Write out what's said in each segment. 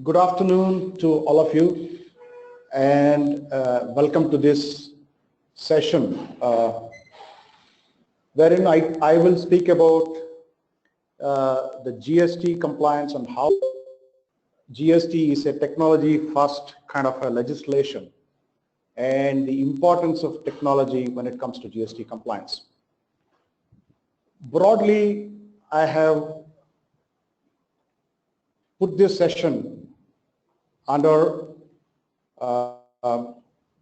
Good afternoon to all of you, and welcome to this session wherein I will speak about the GST compliance and how GST is a technology first kind of a legislation and the importance of technology when it comes to GST compliance. Broadly, I have put this session under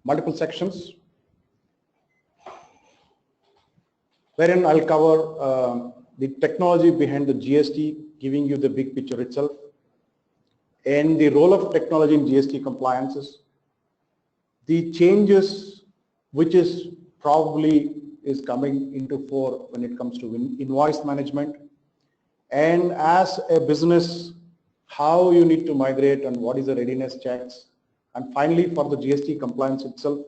multiple sections, wherein I'll cover the technology behind the GST, giving you the big picture itself, and the role of technology in GST compliances, the changes which is probably is coming into fore when it comes to invoice management, and as a business, how you need to migrate and what is the readiness checks, and finally for the GST compliance itself,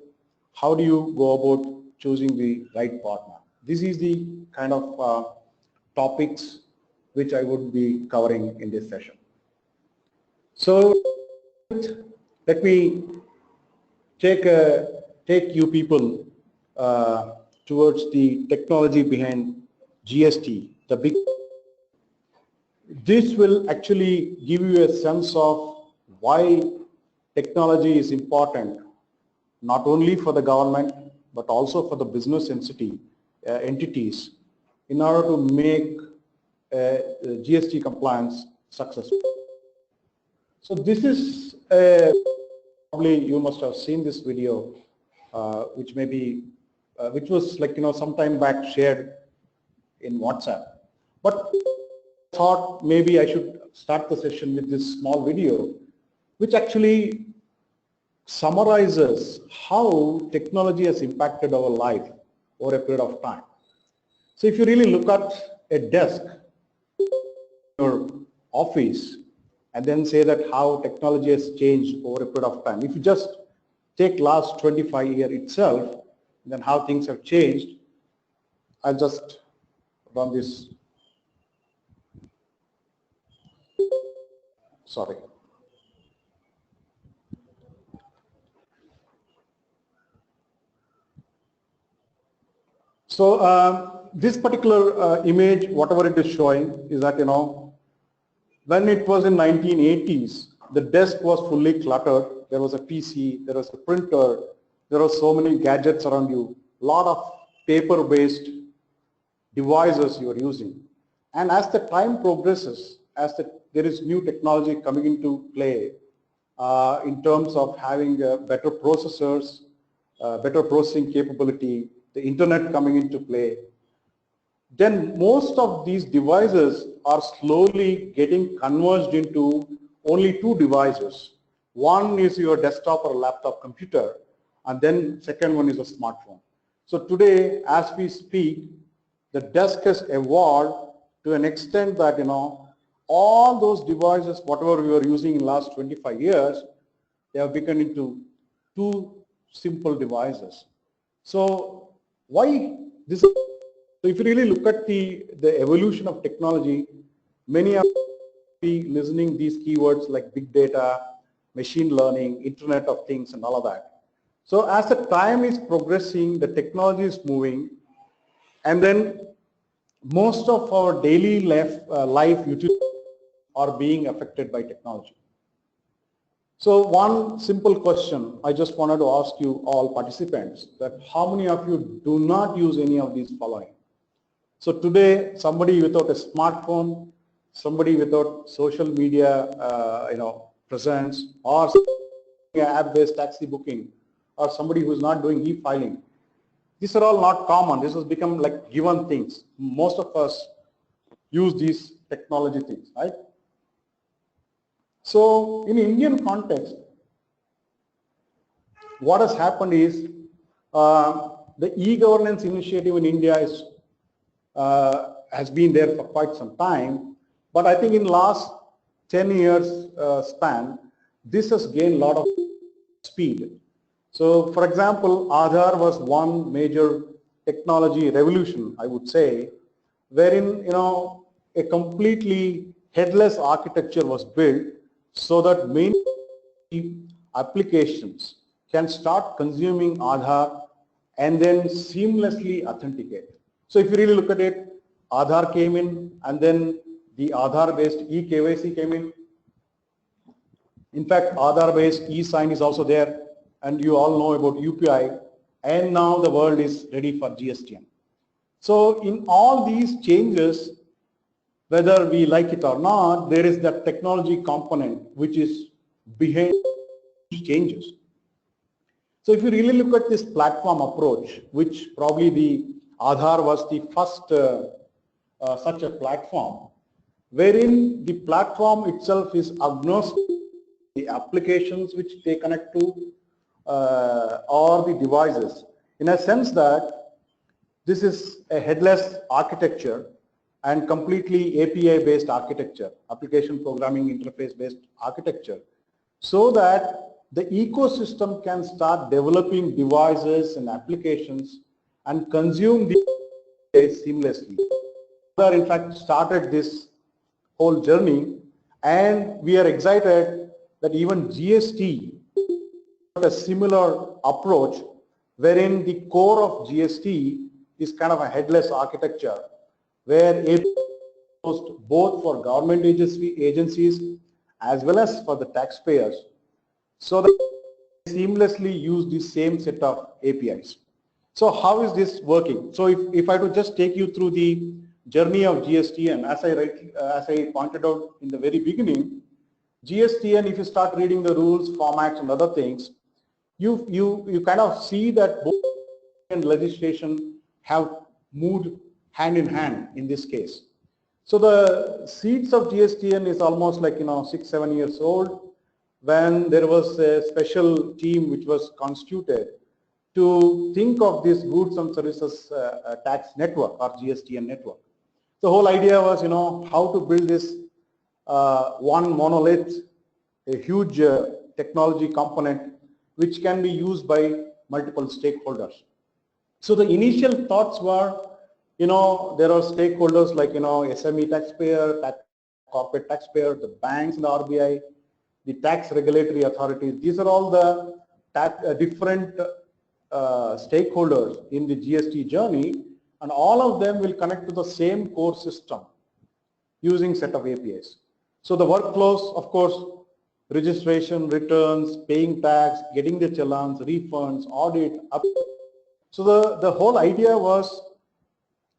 how do you go about choosing the right partner. This is the kind of topics which I would be covering in this session. So let me take you people towards the technology behind GST. This will actually give you a sense of why technology is important, not only for the government, but also for the business entities in order to make GST compliance successful. So this is probably you must have seen this video, which was like some time back shared in WhatsApp. But I thought maybe I should start the session with this small video, which actually summarizes how technology has impacted our life over a period of time. So if you really look at a desk in your office and then say that how technology has changed over a period of time, if you just take last 25 years itself, then how things have changed, I'll just run this. Sorry. So this particular image, whatever it is showing, is that when it was in 1980s, the desk was fully cluttered. There was a PC, there was a printer, there were so many gadgets around you, a lot of paper-based devices you are using. And as the time progresses, there is new technology coming into play in terms of having better processors, better processing capability, the internet coming into play, then most of these devices are slowly getting converged into only two devices. One is your desktop or laptop computer, and then second one is a smartphone. So today, as we speak, the desk has evolved to an extent that all those devices, whatever we were using in the last 25 years, they have become into two simple devices. So why this? So if you really look at the evolution of technology, many of you listening these keywords like big data, machine learning, Internet of Things, and all of that. So as the time is progressing, the technology is moving, and then most of our daily life utilities are being affected by technology. So one simple question I just wanted to ask you all participants, that how many of you do not use any of these following? So today, somebody without a smartphone, somebody without social media presence, or app-based taxi booking, or somebody who is not doing e-filing, these are all not common. This has become like given things. Most of us use these technology things, right? So in Indian context, what has happened is the e-governance initiative in India has been there for quite some time, but I think in last 10 years span, this has gained a lot of speed. So for example, Aadhaar was one major technology revolution, I would say, wherein a completely headless architecture was built so that many applications can start consuming Aadhaar and then seamlessly authenticate. So if you really look at it, Aadhaar came in and then the Aadhaar based eKYC came in. In fact, Aadhaar based e-sign is also there, and you all know about UPI, and now the world is ready for GSTN. So in all these changes, whether we like it or not, there is that technology component which is behind these changes. So if you really look at this platform approach, which probably the Aadhaar was the first such a platform, wherein the platform itself is agnostic to the applications which they connect to or the devices, in a sense that this is a headless architecture and completely API based architecture, application programming interface based architecture, so that the ecosystem can start developing devices and applications and consume these seamlessly. We are in fact started this whole journey, and we are excited that even GST a similar approach wherein the core of GST is kind of a headless architecture where it is used both for government agencies as well as for the taxpayers, so that they seamlessly use the same set of APIs. So how is this working? So if I to just take you through the journey of GSTN, as I pointed out in the very beginning, GSTN, if you start reading the rules, formats and other things, you kind of see that both and legislation have moved hand in hand in this case. So the seeds of GSTN is almost like 6-7 years old, when there was a special team which was constituted to think of this goods and services tax network or GSTN network. The whole idea was how to build this one monolith, a huge technology component which can be used by multiple stakeholders. So the initial thoughts were, there are stakeholders like, SME taxpayer, corporate taxpayer, the banks and the RBI, the tax regulatory authorities. These are all the different stakeholders in the GST journey, and all of them will connect to the same core system using set of APIs. So the workflows, of course, registration, returns, paying tax, getting the challans, refunds, audit. So the whole idea was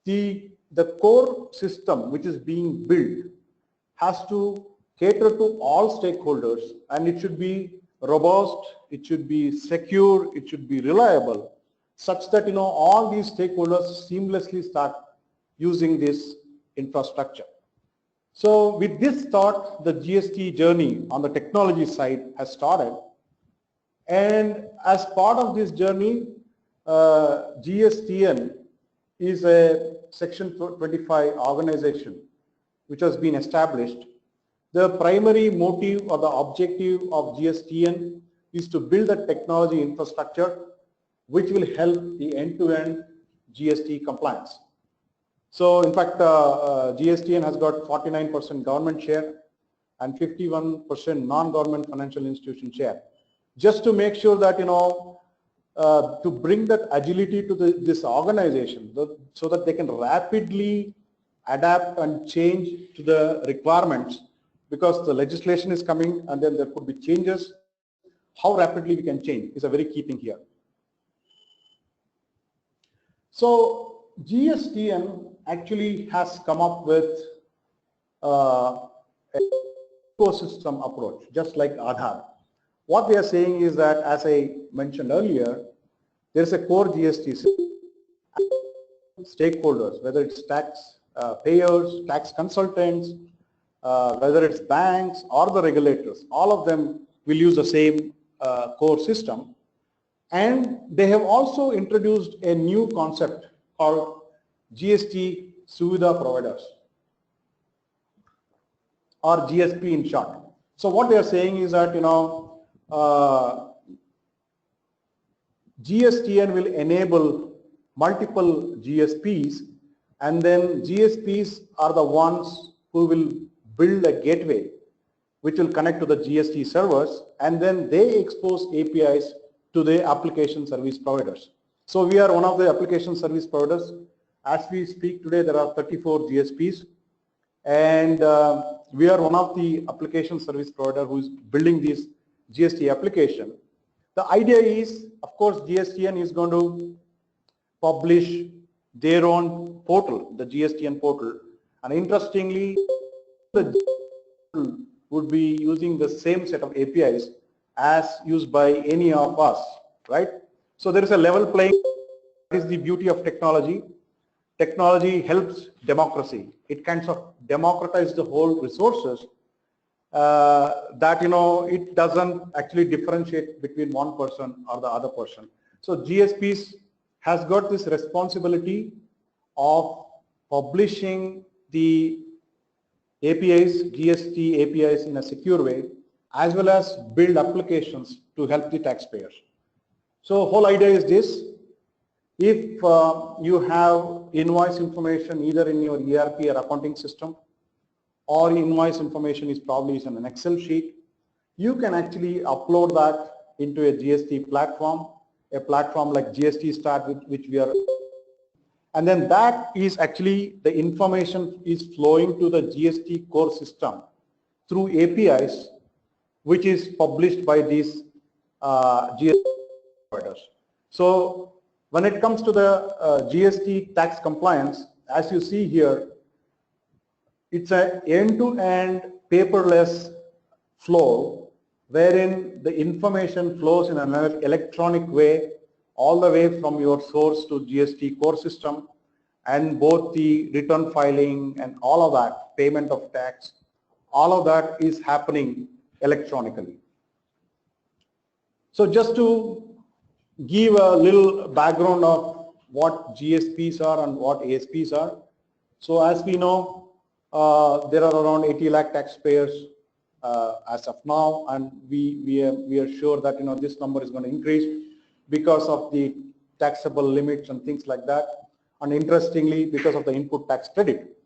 the core system which is being built has to cater to all stakeholders, and it should be robust, it should be secure, it should be reliable, such that all these stakeholders seamlessly start using this infrastructure. So with this thought, the GST journey on the technology side has started, and as part of this journey, GSTN is a Section 25 organization which has been established. The primary motive or the objective of GSTN is to build a technology infrastructure which will help the end-to-end GST compliance. So in fact, GSTN has got 49% government share and 51% non-government financial institution share. Just to make sure that, to bring that agility to this organization so that they can rapidly adapt and change to the requirements, because the legislation is coming and then there could be changes. How rapidly we can change is a very key thing here. So GSTN actually has come up with an ecosystem approach, just like Aadhaar. What we are saying is that, as I mentioned earlier, there is a core GST system. Stakeholders, whether it's tax payers, tax consultants, whether it's banks or the regulators, all of them will use the same core system. And they have also introduced a new concept called GST Suvidha Providers, or GSP in short. So what they are saying is that, GSTN will enable multiple GSPs, and then GSPs are the ones who will build a gateway which will connect to the GST servers, and then they expose APIs to the application service providers. So we are one of the application service providers. As we speak today, there are 34 GSPs, and we are one of the application service provider who is building this GST application. The idea is, of course, GSTN is going to publish their own portal, the GSTN portal, and interestingly, the portal would be using the same set of APIs as used by any of us, right? So there is a level playing. That is the beauty of technology. Technology helps democracy. It kind of democratize the whole resources that, it doesn't actually differentiate between one person or the other person. So GSPs has got this responsibility of publishing the APIs, GST APIs in a secure way, as well as build applications to help the taxpayers. So whole idea is this: if you have invoice information either in your ERP or accounting system, or invoice information is probably in an Excel sheet, you can actually upload that into a GST platform, a platform like GST Start, which we are, and then that is actually the information is flowing to the GST core system through APIs, which is published by these GST providers. So when it comes to the GST tax compliance, as you see here, it's an end-to-end paperless flow wherein the information flows in an electronic way all the way from your source to GST core system, and both the return filing and all of that, payment of tax, all of that is happening electronically. So just to give a little background of what GSPs are and what ASPs are. So as we know, there are around 80 lakh taxpayers as of now, and we are sure that this number is going to increase because of the taxable limits and things like that, and interestingly because of the input tax credit.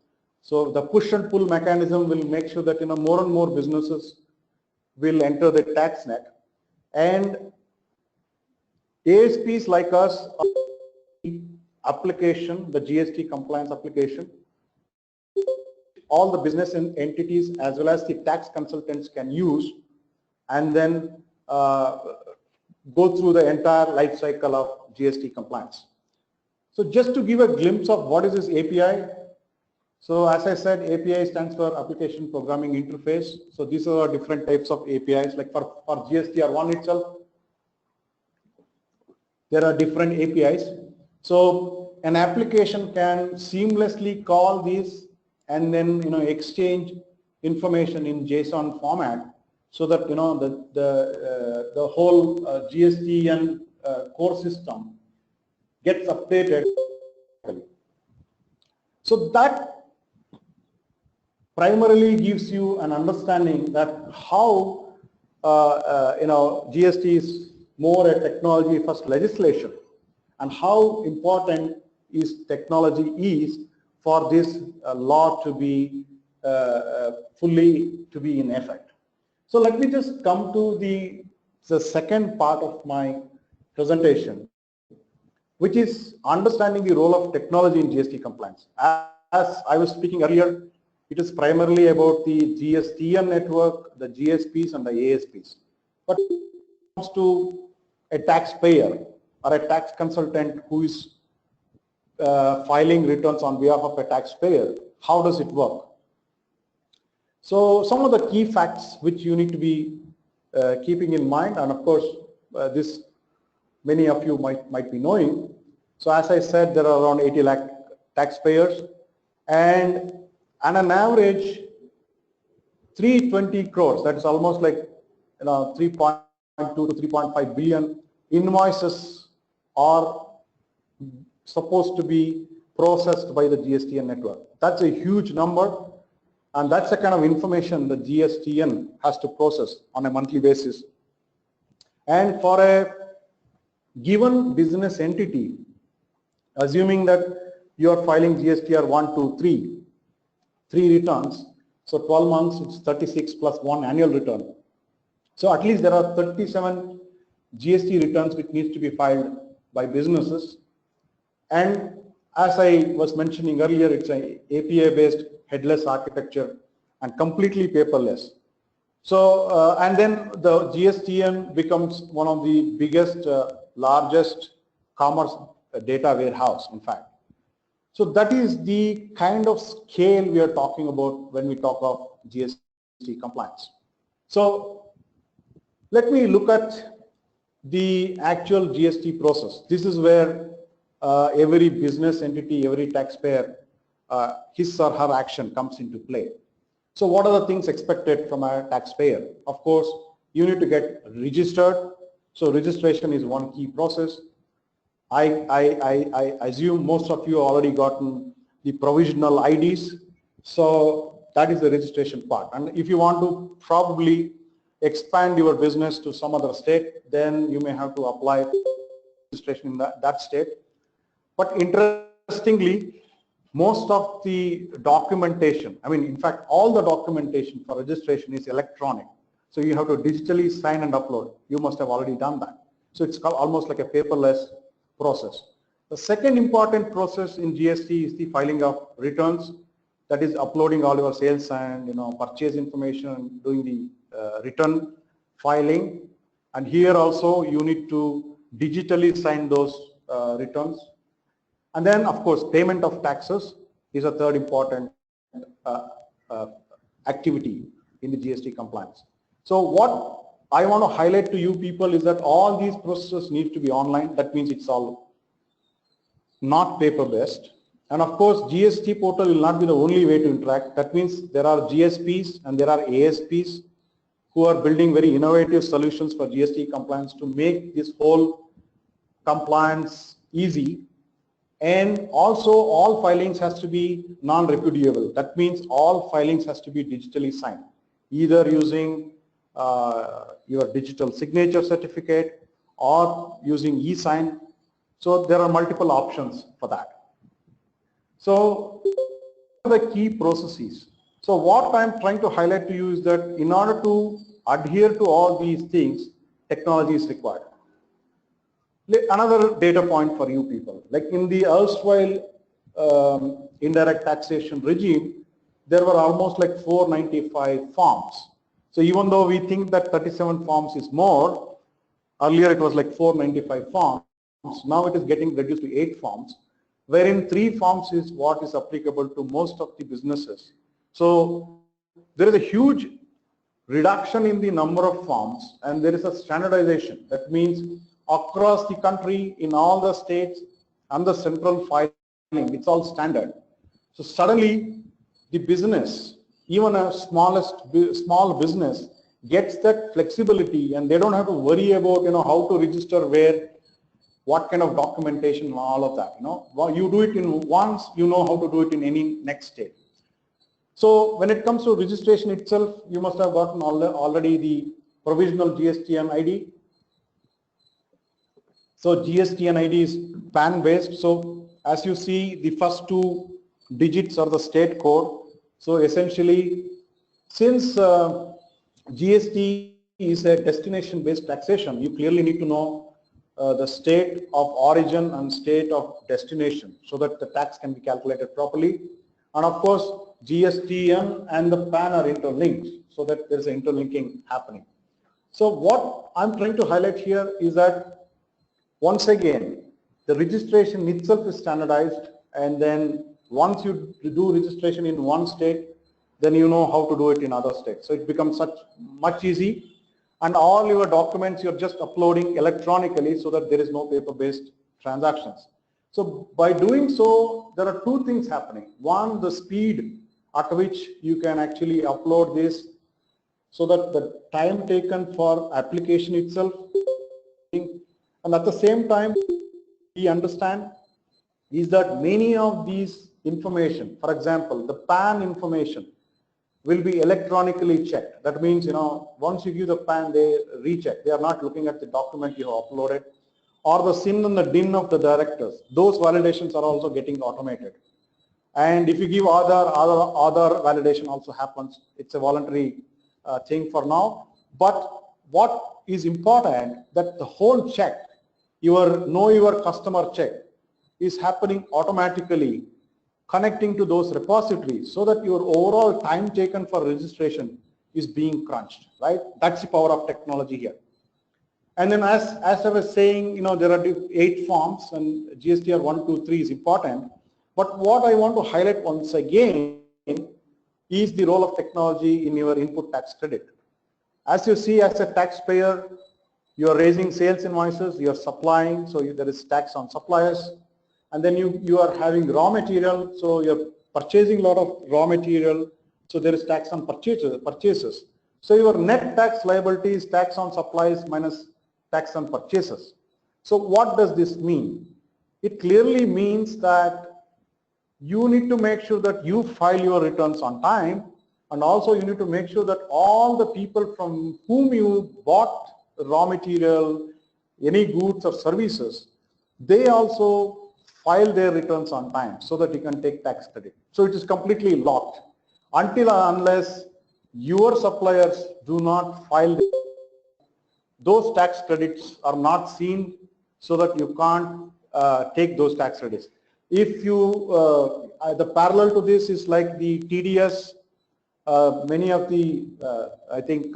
So the push and pull mechanism will make sure that more and more businesses will enter the tax net, and ASPs like us, application, the GST compliance application, all the business entities as well as the tax consultants can use, and then go through the entire life cycle of GST compliance. So just to give a glimpse of what is this API. So as I said, API stands for Application Programming Interface. So these are different types of APIs. Like for GSTR1 itself, there are different APIs. So an application can seamlessly call these and then exchange information in JSON format, so that the whole GST and core system gets updated. So that primarily gives you an understanding that how GST is more a technology first legislation, and how important is technology is for this law to be fully to be in effect. So let me just come to the second part of my presentation, which is understanding the role of technology in GST compliance. As I was speaking earlier, it is primarily about the GSTN network, the GSPs and the ASPs. But when it comes to a taxpayer or a tax consultant who is filing returns on behalf of a taxpayer, how does it work? So some of the key facts which you need to be keeping in mind, and of course this many of you might be knowing. So as I said, there are around 80 lakh taxpayers, and on an average 320 crores, that is almost like 3.2 to 3.5 billion invoices are supposed to be processed by the GSTN network. That's a huge number, and that's the kind of information the GSTN has to process on a monthly basis. And for a given business entity, assuming that you are filing GSTR 1, 2, 3 returns, So 12 months, it's 36 plus 1 annual return. So at least there are 37 GST returns which needs to be filed by businesses. And as I was mentioning earlier, it's an API-based headless architecture and completely paperless. So, and then the GSTN becomes one of the biggest, largest commerce data warehouse, in fact. So that is the kind of scale we are talking about when we talk of GST compliance. So let me look at the actual GST process. This is where every business entity, every taxpayer, his or her action comes into play. So what are the things expected from a taxpayer? Of course, you need to get registered. So registration is one key process. I assume most of you already gotten the provisional IDs. So that is the registration part. And if you want to probably expand your business to some other state, then you may have to apply registration in that state. But interestingly, most of the documentation, I mean, in fact, all the documentation for registration is electronic. So you have to digitally sign and upload. You must have already done that. So it's almost like a paperless process. The second important process in GST is the filing of returns. That is uploading all your sales and purchase information, doing the return filing. And here also you need to digitally sign those returns. And then, of course, payment of taxes is a third important activity in the GST compliance. So what I want to highlight to you people is that all these processes need to be online. That means it's all not paper-based. And of course, GST portal will not be the only way to interact. That means there are GSPs and there are ASPs who are building very innovative solutions for GST compliance to make this whole compliance easy. And also all filings has to be non-repudiable. That means all filings has to be digitally signed, either using your digital signature certificate or using e-sign. So there are multiple options for that. So the key processes. So what I'm trying to highlight to you is that in order to adhere to all these things, technology is required. Another data point for you people, like in the erstwhile indirect taxation regime, there were almost like 495 forms. So even though we think that 37 forms is more, earlier it was like 495 forms, now it is getting reduced to 8 forms, wherein 3 forms is what is applicable to most of the businesses. So there is a huge reduction in the number of forms and there is a standardization. That means across the country, in all the states and the central filing, it's all standard. So suddenly the business, even a small business, gets that flexibility and they don't have to worry about how to register where, what kind of documentation and all of that. You do it in once, you know how to do it in any next state. So when it comes to registration itself, you must have gotten already the provisional GSTN ID. So GSTN ID is PAN based. So as you see, the first 2 digits are the state code. So essentially, since GST is a destination based taxation, you clearly need to know the state of origin and state of destination so that the tax can be calculated properly. And of course, GSTN and the PAN are interlinked so that there is interlinking happening. So what I'm trying to highlight here is that once again, the registration itself is standardized, and then once you do registration in one state, then you know how to do it in other states. So it becomes much easy, and all your documents you're just uploading electronically so that there is no paper-based transactions. So by doing so, there are 2 things happening. One, the speed at which you can actually upload this so that the time taken for application itself, and at the same time, we understand is that many of these information, for example, the PAN information will be electronically checked. That means, once you give the PAN, they recheck. They are not looking at the document you have uploaded, or the SIN and the DIN of the directors. Those validations are also getting automated. And if you give other validation also happens. It's a voluntary thing for now. But what is important that the whole check, know your customer check, is happening automatically, connecting to those repositories so that your overall time taken for registration is being crunched, right? That's the power of technology here. And then as I was saying, there are 8 forms and GSTR 1, 2, 3 is important. But what I want to highlight once again is the role of technology in your input tax credit. As you see, as a taxpayer, you are raising sales invoices, you are supplying, so there is tax on suppliers. And then you are having raw material, so you're purchasing a lot of raw material, so there is tax on purchases. So your net tax liability is tax on supplies minus tax on purchases. So what does this mean? It clearly means that you need to make sure that you file your returns on time, and also you need to make sure that all the people from whom you bought raw material, any goods or services, they also file their returns on time so that you can take tax credit. So it is completely locked until and unless your suppliers do not file. Those tax credits are not seen, so that you can't take those tax credits. If you, the parallel to this is like the TDS, many of the, I think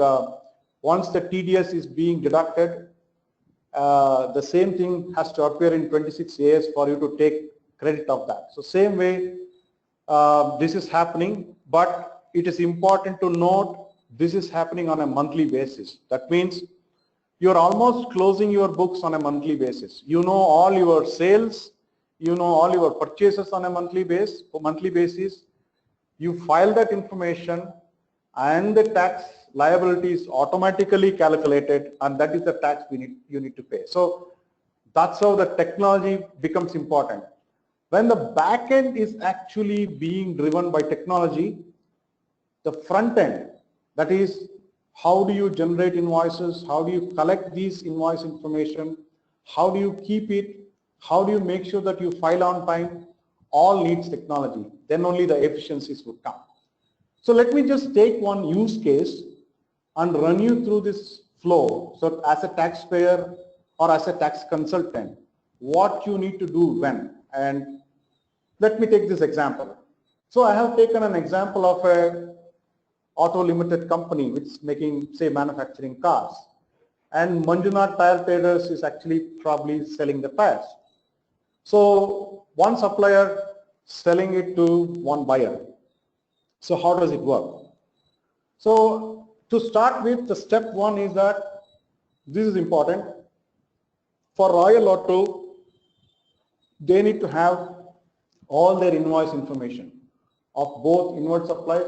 once the TDS is being deducted, the same thing has to appear in 26AS for you to take credit of that. So same way, this is happening, but it is important to note this is happening on a monthly basis. That means you're almost closing your books on a monthly basis. You know all your sales, you know all your purchases on a monthly basis. You file that information and the tax liability is automatically calculated, and that is the tax you need to pay. So that's how the technology becomes important. When the back end is actually being driven by technology, the front end, that is, how do you generate invoices, how do you collect these invoice information, how do you keep it, how do you make sure that you file on time, all needs technology. Then only the efficiencies would come. So let me just take one use case and run you through this flow. So as a taxpayer or as a tax consultant, what you need to do when. And let me take this example. So I have taken an example of a auto limited company which is making, say, manufacturing cars. And Manjunath Tire Traders is actually probably selling the tires. So one supplier selling it to one buyer. So how does it work? So to start with, the step one is that this is important. For Royal Auto, they need to have all their invoice information of both inward supplies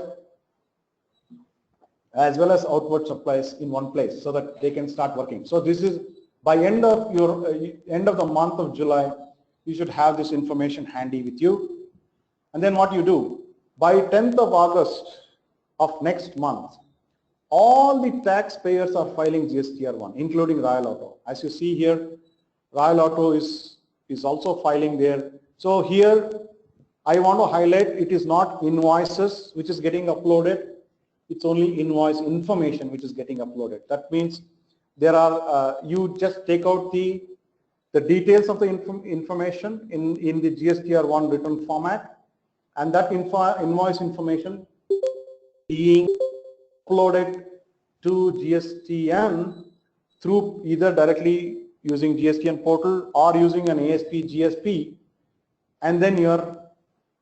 as well as outward supplies in one place so that they can start working. So this is by end of the month of July, you should have this information handy with you. And then what you do, by 10th of August of next month, all the taxpayers are filing GSTR 1, including Royal Auto. As you see here, Royal Auto is also filing there. So here, I want to highlight, it is not invoices which is getting uploaded, it's only invoice information which is getting uploaded. That means there are, you just take out the details of the information in the GSTR 1 written format, and that invoice information being uploaded to GSTN through either directly using GSTN portal or using an ASP GSP, and then you're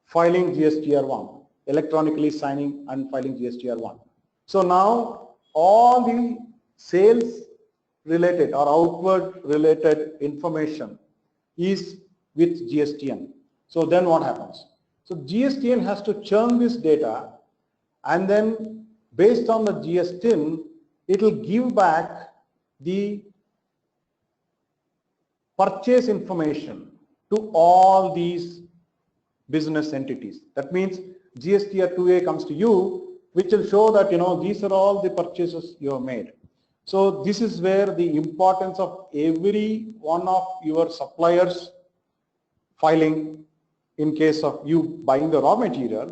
filing GSTR 1, electronically signing and filing GSTR 1. So now all the sales related or outward related information is with GSTN. So then what happens? So GSTN has to churn this data, and then based on the GSTN, it will give back the purchase information to all these business entities. That means GSTR 2A comes to you, which will show that, these are all the purchases you have made. So this is where the importance of every one of your suppliers filing in case of you buying the raw material,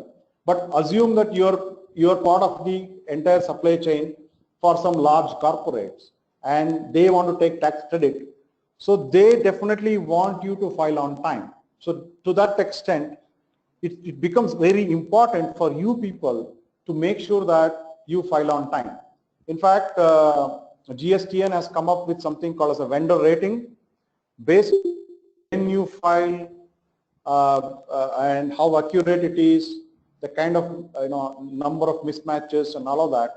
but assume that you're part of the entire supply chain for some large corporates and they want to take tax credit. So they definitely want you to file on time. So to that extent, it becomes very important for you people to make sure that you file on time. In fact, GSTN has come up with something called as a vendor rating based when you file and how accurate it is, the kind of number of mismatches and all of that.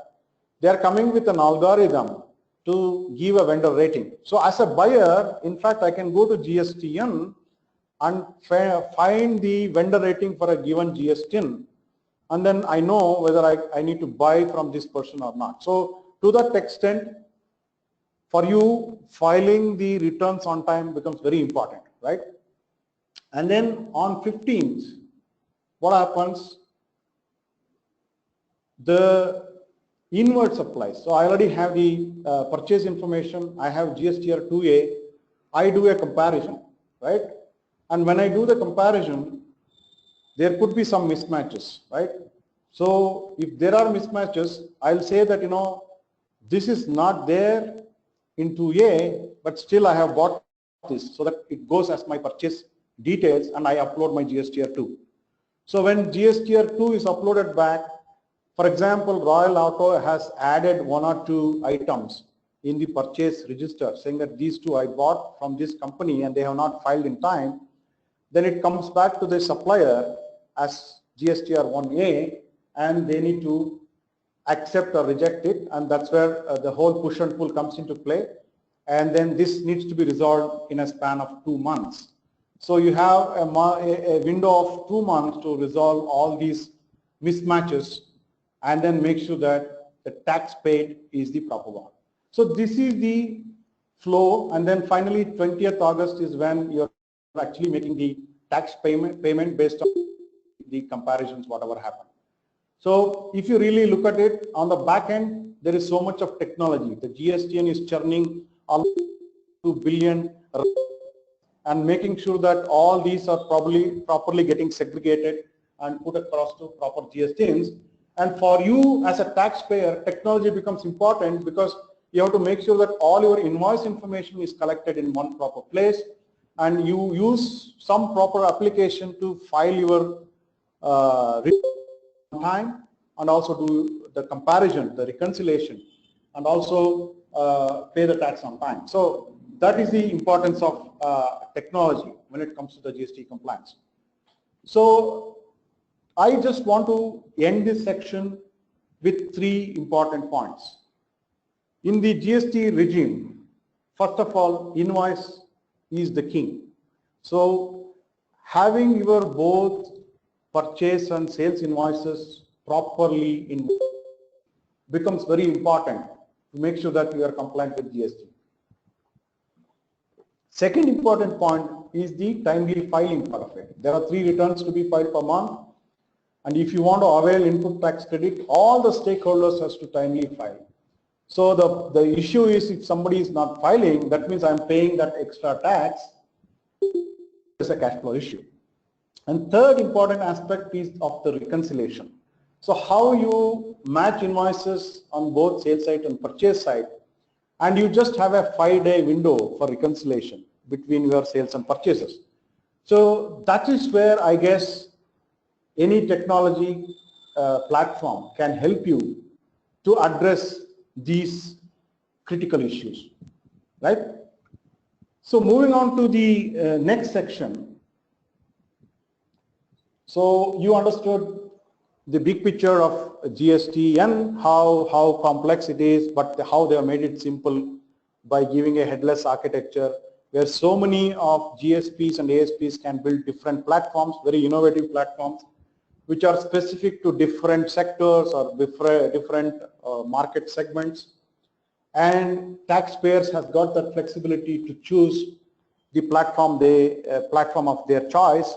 They are coming with an algorithm to give a vendor rating. So as a buyer, in fact, I can go to GSTN and find the vendor rating for a given GSTN, and then I know whether I need to buy from this person or not. So to that extent, for you, filing the returns on time becomes very important, right? And then on 15th, what happens? The inward supplies. So I already have the purchase information. I have GSTR 2A. I do a comparison, right? And when I do the comparison, there could be some mismatches, right? So if there are mismatches, I'll say that, this is not there in 2A, but still I have bought this, so that it goes as my purchase details and I upload my GSTR 2. So when GSTR 2 is uploaded back, for example, Royal Auto has added 1 or 2 items in the purchase register saying that these 2 I bought from this company and they have not filed in time, then it comes back to the supplier as GSTR 1A and they need to accept or reject it, and that's where the whole push and pull comes into play, and then this needs to be resolved in a span of 2 months. So you have a window of 2 months to resolve all these mismatches and then make sure that the tax paid is the proper one. So this is the flow, and then finally 20th August is when you're actually making the tax payment based on the comparisons, whatever happened. So if you really look at it on the back end, there is so much of technology. The GSTN is churning almost 2 billion and making sure that all these are properly getting segregated and put across to proper GSTNs. And for you as a taxpayer, technology becomes important because you have to make sure that all your invoice information is collected in one proper place, and you use some proper application to file your time and also do the comparison, the reconciliation, and also pay the tax on time. So that is the importance of technology when it comes to the GST compliance. So I just want to end this section with 3 important points. In the GST regime, first of all, invoice is the king. So having your both purchase and sales invoices properly in becomes very important to make sure that you are compliant with GST. Second important point is the timely filing part of it. There are 3 returns to be filed per month, and if you want to avail input tax credit, all the stakeholders has to timely file. So the issue is if somebody is not filing, that means I'm paying that extra tax. It's a cash flow issue. And third important aspect is of the reconciliation. So how you match invoices on both sales side and purchase side, and you just have a 5-day window for reconciliation between your sales and purchases. So that is where I guess any technology platform can help you to address these critical issues, right? So moving on to the next section. So you understood the big picture of GST and how complex it is, but how they have made it simple by giving a headless architecture where so many of GSPs and ASPs can build different platforms, very innovative platforms, which are specific to different sectors or different market segments. And taxpayers have got that flexibility to choose the platform platform of their choice,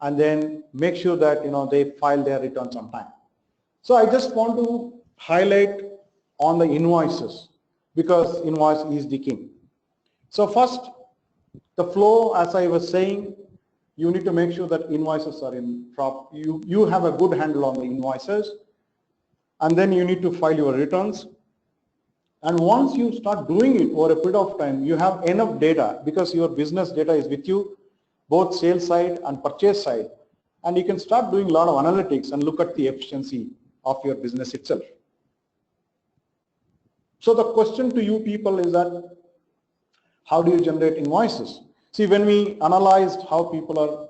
and then make sure that they file their returns on time. So I just want to highlight on the invoices, because invoice is the king. So first, the flow, as I was saying, you need to make sure that invoices are in you have a good handle on the invoices, and then you need to file your returns. And once you start doing it over a period of time, you have enough data because your business data is with you, both sales side and purchase side, and you can start doing a lot of analytics and look at the efficiency of your business itself. So the question to you people is that, how do you generate invoices? See, when we analyzed how people are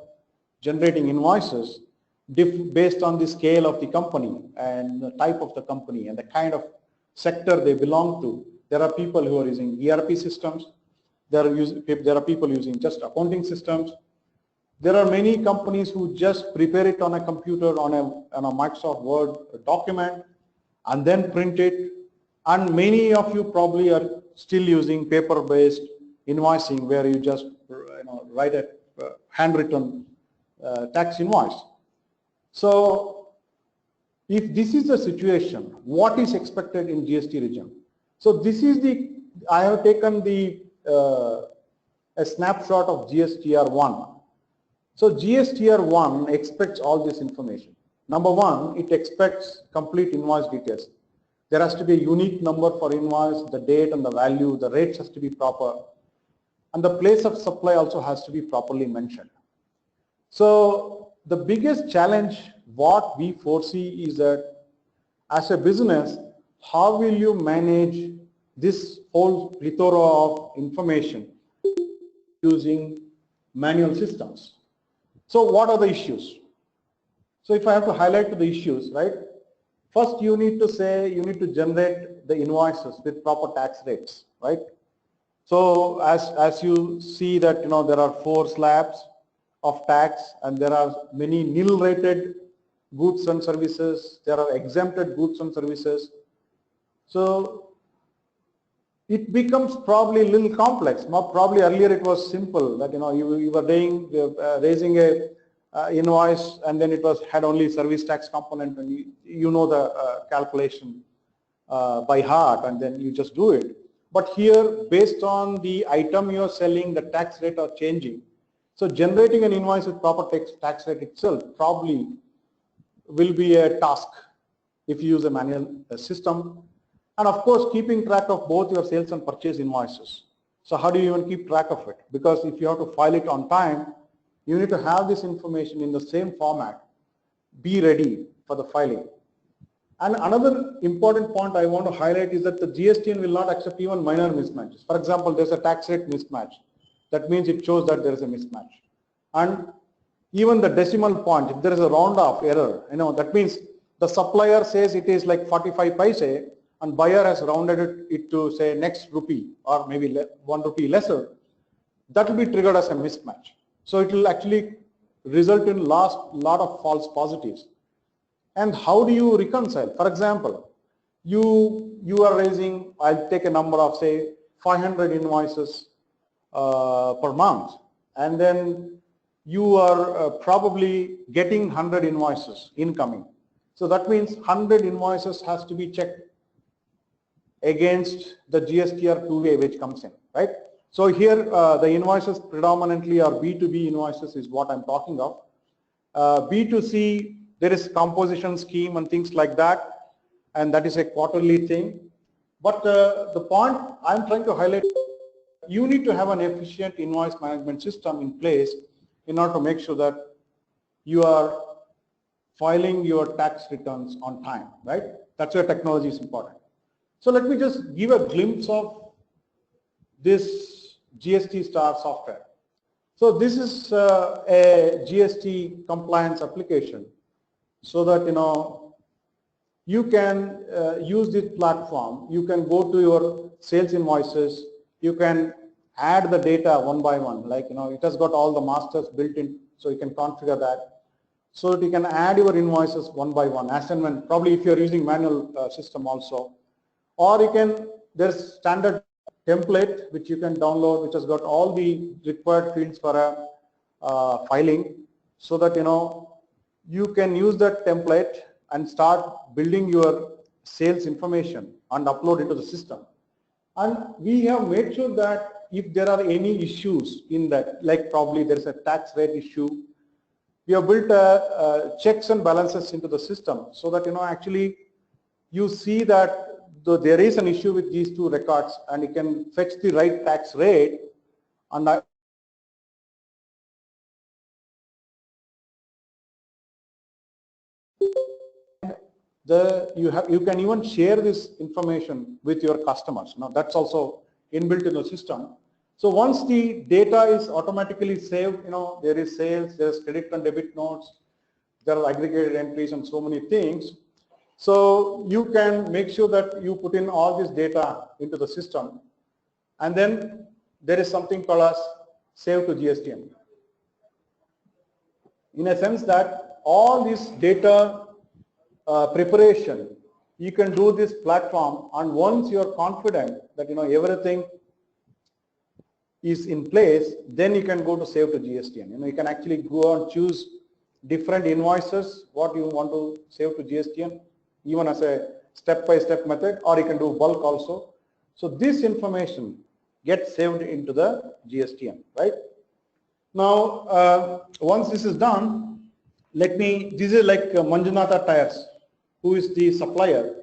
generating invoices based on the scale of the company and the type of the company and the kind of sector they belong to, there are people who are using ERP systems, there are people using just accounting systems. There are many companies who just prepare it on a computer, on a Microsoft Word document, and then print it. And many of you probably are still using paper-based invoicing, where you just write a handwritten tax invoice. So if this is the situation, what is expected in GST regime? So this is I have taken a snapshot of GSTR1. So GSTR1 expects all this information. Number one, it expects complete invoice details. There has to be a unique number for invoice, the date and the value, the rates has to be proper, and the place of supply also has to be properly mentioned. So the biggest challenge what we foresee is that as a business, how will you manage this whole plethora of information using manual systems? So what are the issues? So if I have to highlight the issues, right? First, you need to generate the invoices with proper tax rates, right? So as you see that there are 4 slabs of tax, and there are many nil rated goods and services, there are exempted goods and services. So it becomes probably a little complex. Probably earlier it was simple that you were raising a invoice, and then it had only service tax component, and you know the calculation by heart, and then you just do it. But here, based on the item you are selling, the tax rate are changing. So generating an invoice with proper tax rate itself probably will be a task if you use a manual system. And of course, keeping track of both your sales and purchase invoices. So how do you even keep track of it? Because if you have to file it on time, you need to have this information in the same format, be ready for the filing. And another important point I want to highlight is that the GSTN will not accept even minor mismatches. For example, there's a tax rate mismatch. That means it shows that there is a mismatch. And even the decimal point, if there is a round off error, that means the supplier says it is like 45 paise, and buyer has rounded it to say next rupee, or maybe 1 rupee lesser, that will be triggered as a mismatch. So it will actually result in lot of false positives. And how do you reconcile? For example, you are raising, I'll take a number of say 500 invoices per month, and then you are probably getting 100 invoices incoming. So that means 100 invoices has to be checked against the GSTR 2A which comes in, right? So here the invoices predominantly are B2B invoices is what I'm talking of. B2C, there is composition scheme and things like that, and that is a quarterly thing. But the point I'm trying to highlight, you need to have an efficient invoice management system in place in order to make sure that you are filing your tax returns on time, right? That's where technology is important. So let me just give a glimpse of this GST Star software. So this is a GST compliance application, so that you can use this platform. You can go to your sales invoices, you can add the data one by one, like it has got all the masters built in, so you can configure that, so that you can add your invoices one by one as and when, probably if you're using manual system also, or you can, there's standard template which you can download, which has got all the required fields for a filing, so that you can use that template and start building your sales information and upload it to the system. And we have made sure that if there are any issues in that, like probably there is a tax rate issue, we have built checks and balances into the system so that actually you see that there is an issue with these two records and you can fetch the right tax rate, and you can even share this information with your customers. Now that's also inbuilt in the system. So once the data is automatically saved, there is sales, there is credit and debit notes, there are aggregated entries and so many things. So you can make sure that you put in all this data into the system, and then there is something called as save to GSTN. In a sense that all this data preparation, you can do this platform, and once you are confident that everything is in place, then you can go to save to GSTN. You can actually go and choose different invoices, what you want to save to GSTN, even as a step-by-step method, or you can do bulk also. So this information gets saved into the GSTN, right? Now, once this is done, this is like Manjunatha Tires, who is the supplier,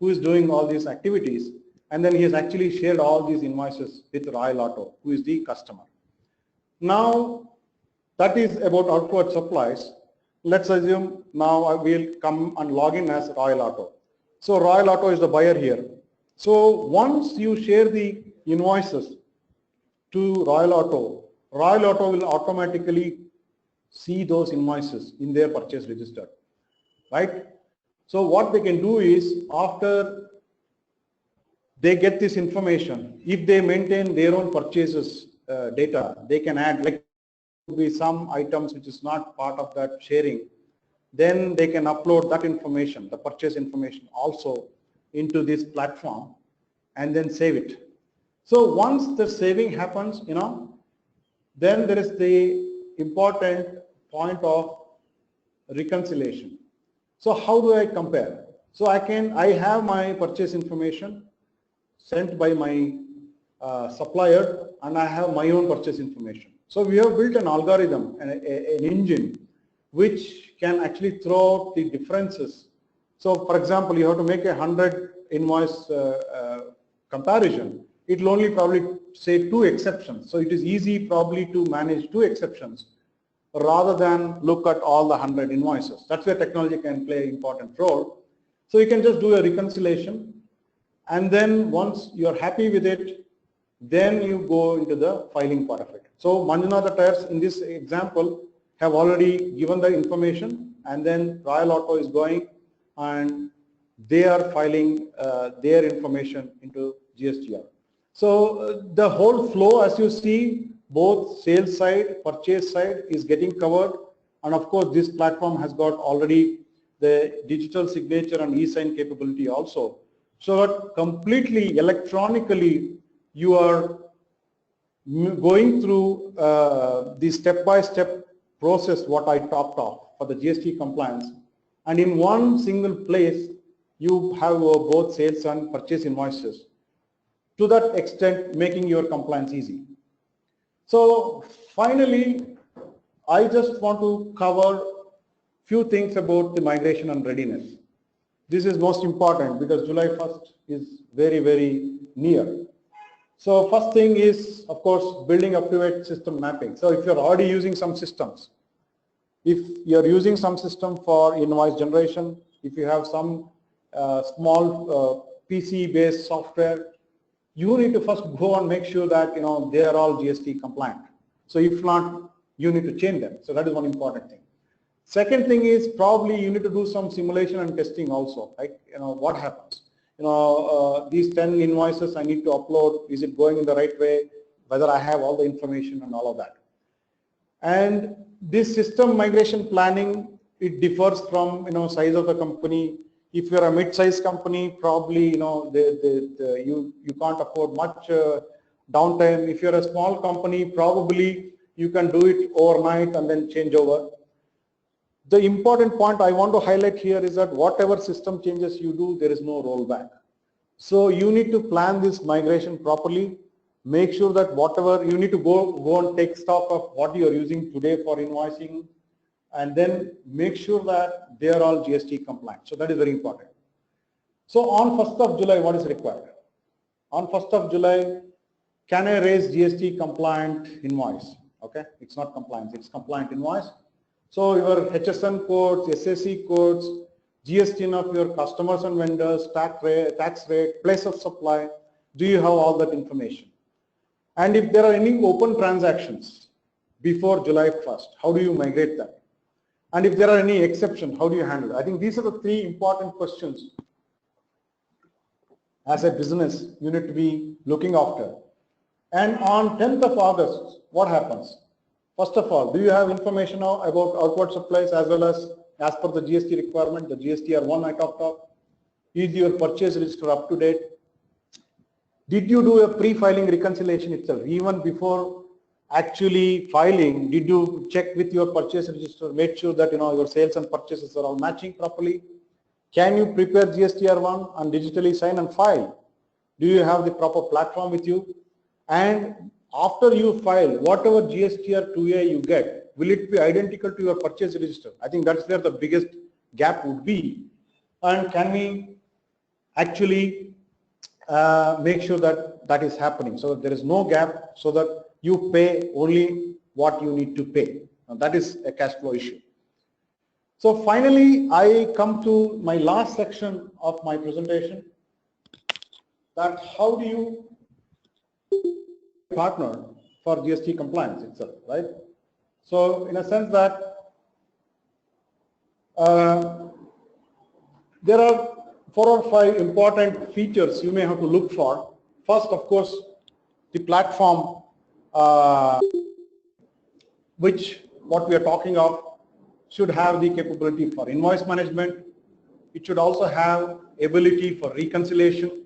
who is doing all these activities, and then he has actually shared all these invoices with Royal Auto, who is the customer. Now, that is about outward supplies. Let's assume now I will come and log in as Royal Auto. So Royal Auto is the buyer here. So once you share the invoices to Royal Auto will automatically see those invoices in their purchase register, right? So what they can do is, after they get this information, if they maintain their own purchases data, they can add, like be some items which is not part of that sharing, then they can upload that information, the purchase information also, into this platform and then save it. So once the saving happens, then there is the important point of reconciliation. So how do I compare? So I have my purchase information sent by my supplier, and I have my own purchase information. So we have built an algorithm, an engine, which can actually throw out the differences. So for example, you have to make 100 invoice comparison. It will only probably say 2 exceptions. So it is easy probably to manage 2 exceptions rather than look at all the 100 invoices. That's where technology can play an important role. So you can just do a reconciliation, and then once you're happy with it, then you go into the filing part of it. So Manjunatha Tires in this example have already given the information, and then Royal Auto is going and they are filing their information into GSTR. So the whole flow, as you see, both sales side, purchase side is getting covered, and of course this platform has got already the digital signature and e-sign capability also. So that completely electronically you are going through the step-by-step process what I talked of for the GST compliance, and in one single place you have both sales and purchase invoices, to that extent making your compliance easy. So finally, I just want to cover few things about the migration and readiness. This is most important because July 1st is very, very near. So first thing is, of course, building up-to-date system mapping. So if you're already using some systems, if you're using some system for invoice generation, if you have some small PC-based software, you need to first go and make sure that they are all GST compliant. So if not, you need to change them. So that is one important thing. Second thing is probably you need to do some simulation and testing also. Like what happens? These 10 invoices I need to upload. Is it going in the right way? Whether I have all the information and all of that. And this system migration planning, it differs from size of the company. If you're a mid-sized company, probably you can't afford much downtime. If you're a small company, probably you can do it overnight and then change over. The important point I want to highlight here is that whatever system changes you do, there is no rollback. So you need to plan this migration properly. make sure that whatever you need to go and take stock of what you are using today for invoicing, and then make sure that they are all GST compliant. So that is very important. So on 1st of July, what is required? On 1st of July, can I raise GST compliant invoice? Okay, it's not compliance, it's compliant invoice. So your HSN codes, SAC codes, GST of your customers and vendors, tax rate, place of supply, do you have all that information? And if there are any open transactions before July 1st, how do you migrate that? And if there are any exceptions, how do you handle it? I think these are the three important questions as a business you need to be looking after. And on 10th of August, what happens? First of all, do you have information now about outward supplies as well as per the GST requirement, the GSTR1 I talked of? Is your purchase register up to date? Did you do a pre-filing reconciliation itself? Even before actually filing, did you check with your purchase register, make sure that your sales and purchases are all matching properly? Can you prepare GSTR1 and digitally sign and file? Do you have the proper platform with you? And after you file, whatever GSTR2A you get, will it be identical to your purchase register? I think that's where the biggest gap would be. And can we actually make sure that that is happening, so that there is no gap, so that you pay only what you need to pay? Now that is a cash flow issue. So finally, I come to my last section of my presentation, that how do you partner for GST compliance itself, right? So in a sense that there are 4 or 5 important features you may have to look for. First, of course, the platform which what we are talking of should have the capability for invoice management. It should also have ability for reconciliation.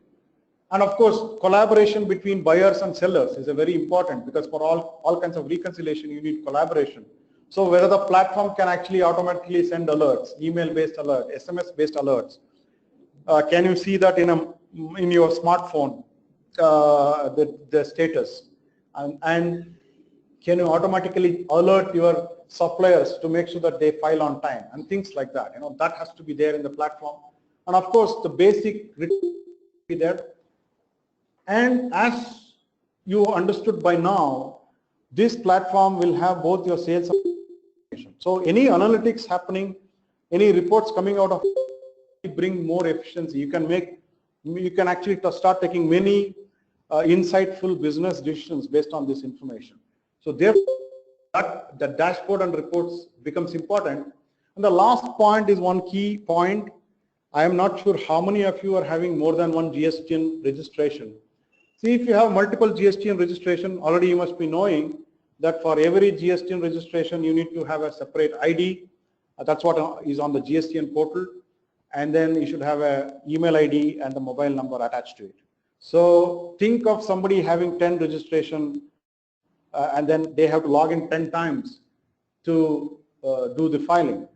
And of course, collaboration between buyers and sellers is a very important, because for all kinds of reconciliation, you need collaboration. So whether the platform can actually automatically send alerts, email-based alerts, SMS-based alerts. Can you see that in your smartphone, the status? And can you automatically alert your suppliers to make sure that they file on time and things like that? That has to be there in the platform. And of course, the basic be there. And as you understood by now, this platform will have both your sales and information. So any analytics happening, any reports coming out of it, bring more efficiency. You can actually start taking many insightful business decisions based on this information. So therefore, the dashboard and reports becomes important. And the last point is one key point. I am not sure how many of you are having more than one GSTN registration. See, if you have multiple GSTN registration, already you must be knowing that for every GSTN registration, you need to have a separate ID. That's what is on the GSTN portal. And then you should have an email ID and the mobile number attached to it. So think of somebody having 10 registration and then they have to log in 10 times to do the filing.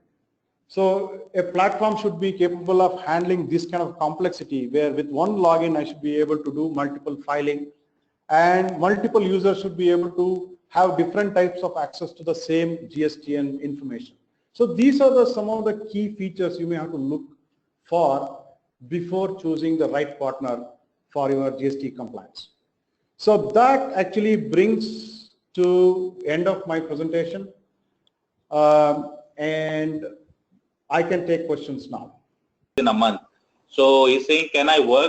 So a platform should be capable of handling this kind of complexity, where with one login I should be able to do multiple filing, and multiple users should be able to have different types of access to the same GSTN information. So these are some of the key features you may have to look for before choosing the right partner for your GST compliance. So that actually brings to end of my presentation, and I can take questions now. In a month. So he's saying, can I work